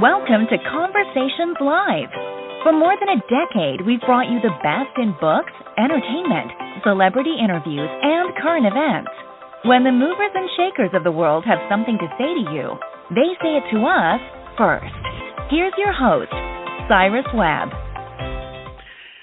Welcome to Conversations Live. For more than a decade, we've brought you the best in books, entertainment, celebrity interviews, and current events. When the movers and shakers of the world have something to say to you, they say it to us first. Here's your host, Cyrus Webb.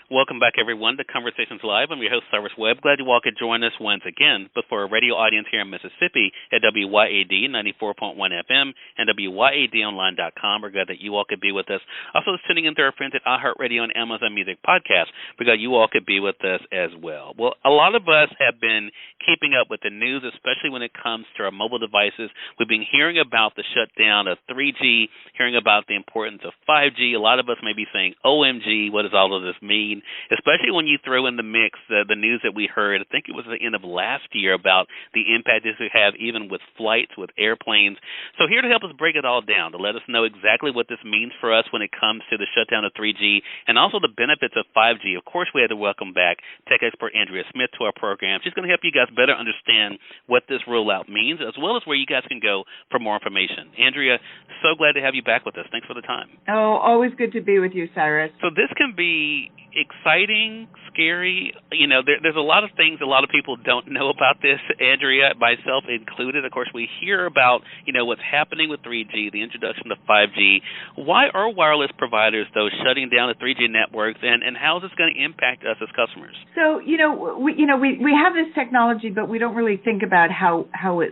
Welcome back, everyone, to Conversations Live. I'm your host, Cyrus Webb. Glad you all could join us once again. But for a radio audience here in Mississippi at WYAD 94.1 FM and WYADonline.com, we're glad that you all could be with us. Also, tuning in to our friends at iHeartRadio and Amazon Music Podcast, we're glad you all could be with us as well. Well, a lot of us have been keeping up with the news, especially when it comes to our mobile devices. We've been hearing about the shutdown of 3G, hearing about the importance of 5G. A lot of us may be saying, OMG, what does all of this mean? Especially when you throw in the mix the news that we heard, I think it was at the end of last year, about the impact this would have even with flights, with airplanes. So here to help us break it all down, to let us know exactly what this means for us when it comes to the shutdown of 3G and also the benefits of 5G. Of course, we had to welcome back Tech Expert Andrea Smith to our program. She's going to help you guys better understand what this rollout means, as well as where you guys can go for more information. Andrea, so glad to have you back with us. Thanks for the time. Oh, always good to be with you, Cyrus. So this can be exciting, scary. You know, there's a lot of things a lot of people don't know about this, Andrea, myself included. Of course, we hear about, what's happening with 3G, the introduction of 5G. Why are wireless providers, though, shutting down the 3G networks, and how is this going to impact us as customers? So, we have this technology, but we don't really think about how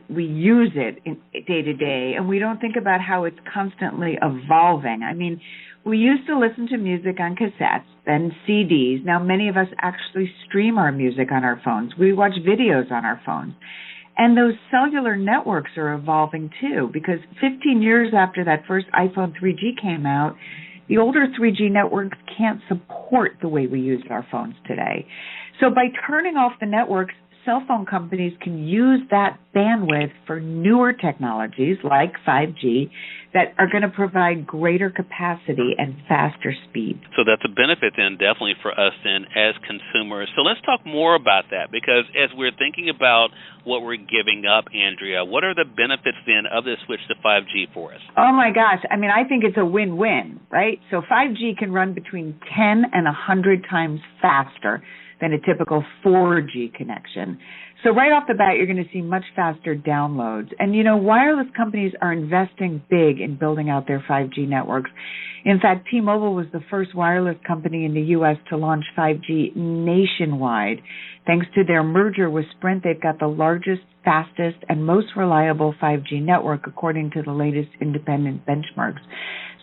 we use it day to day, and we don't think about how it's constantly evolving. I mean, we used to listen to music on cassettes and CDs. Now, many of us actually stream our music on our phones. We watch videos on our phones. And those cellular networks are evolving, too, because 15 years after that first iPhone 3G came out, the older 3G networks can't support the way we use our phones today. So by turning off the networks, cell phone companies can use that bandwidth for newer technologies like 5G that are going to provide greater capacity and faster speed. So that's a benefit then, definitely for us then as consumers. So let's talk more about that, because as we're thinking about what we're giving up, Andrea, what are the benefits then of this switch to 5G for us? Oh my gosh, I mean, I think it's a win-win, right? So 5G can run between 10 and 100 times faster than a typical 4G connection. So right off the bat, you're going to see much faster downloads. And, wireless companies are investing big in building out their 5G networks. In fact, T-Mobile was the first wireless company in the U.S. to launch 5G nationwide. Thanks to their merger with Sprint, they've got the largest, fastest, and most reliable 5G network, according to the latest independent benchmarks.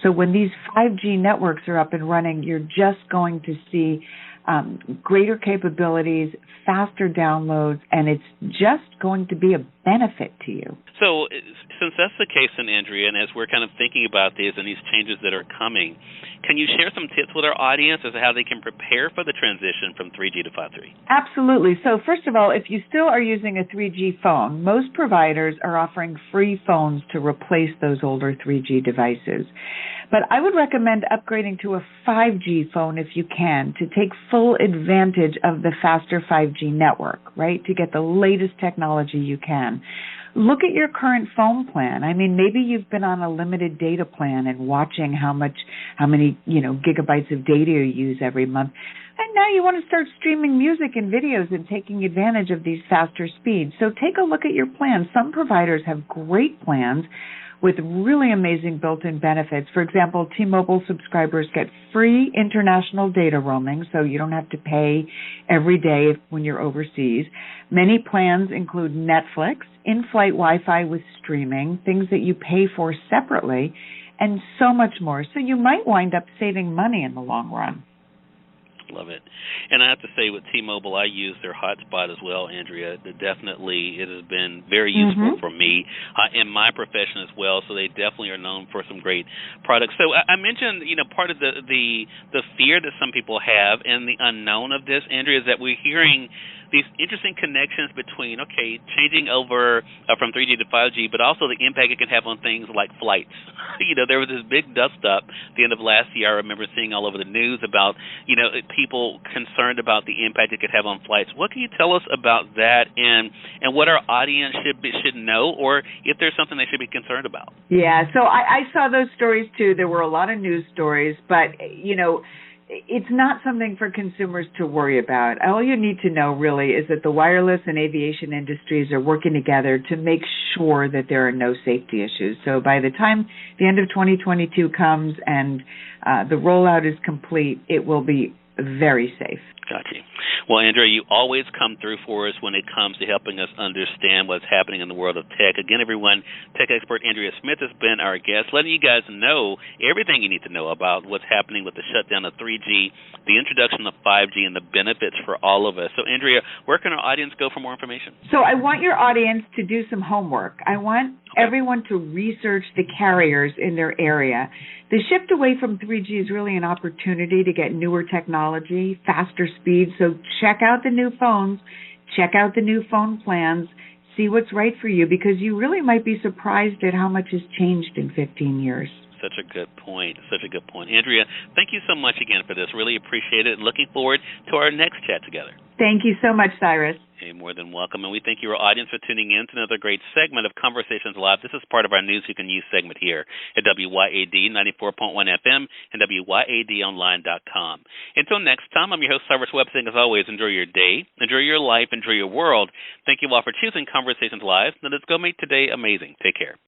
So when these 5G networks are up and running, you're just going to see greater capabilities, faster downloads, and it's just going to be a benefit to you. So since that's the case, then, Andrea, and as we're kind of thinking about these and these changes that are coming, can you share some tips with our audience as to how they can prepare for the transition from 3G to 5G? Absolutely. So first of all, if you still are using a 3G phone, most providers are offering free phones to replace those older 3G devices. But I would recommend upgrading to a 5G phone if you can, to take full advantage of the faster 5G network, right, to get the latest technology you can. Look at your current phone plan. I mean, maybe you've been on a limited data plan and watching how many gigabytes of data you use every month. And now you want to start streaming music and videos and taking advantage of these faster speeds. So take a look at your plan. Some providers have great plans with really amazing built-in benefits. For example, T-Mobile subscribers get free international data roaming, so you don't have to pay every day when you're overseas. Many plans include Netflix, in-flight Wi-Fi with streaming, things that you pay for separately, and so much more. So you might wind up saving money in the long run. Love it. And I have to say, with T-Mobile, I use their hotspot as well, Andrea. Definitely, it has been very useful for me in my profession as well. So they definitely are known for some great products. So I mentioned, part of the fear that some people have and the unknown of this, Andrea, is that we're hearing these interesting connections between, changing over from 3G to 5G, but also the impact it can have on things like flights. There was this big dust-up at the end of last year. I remember seeing all over the news about, people concerned about the impact it could have on flights. What can you tell us about that and what our audience should know, or if there's something they should be concerned about? Yeah, so I saw those stories too. There were a lot of news stories, but, it's not something for consumers to worry about. All you need to know really is that the wireless and aviation industries are working together to make sure that there are no safety issues. So by the time the end of 2022 comes and the rollout is complete, it will be very safe. Gotcha. Well, Andrea, you always come through for us when it comes to helping us understand what's happening in the world of tech. Again, everyone, Tech Expert Andrea Smith has been our guest, letting you guys know everything you need to know about what's happening with the shutdown of 3G, the introduction of 5G, and the benefits for all of us. So, Andrea, where can our audience go for more information? So I want your audience to do some homework. I want everyone to research the carriers in their area. The shift away from 3G is really an opportunity to get newer technology, faster speed. So check out the new phones, check out the new phone plans, see what's right for you, because you really might be surprised at how much has changed in 15 years. Such a good point. Andrea, thank you so much again for this. Really appreciate it, and looking forward to our next chat together. Thank you so much, Cyrus. Hey, more than welcome. And we thank your audience for tuning in to another great segment of Conversations Live. This is part of our News You Can Use segment here at WYAD 94.1 FM and WYADonline.com. Until next time, I'm your host, Cyrus Webb, saying as always, enjoy your day, enjoy your life, enjoy your world. Thank you all for choosing Conversations Live. Now let's go make today amazing. Take care.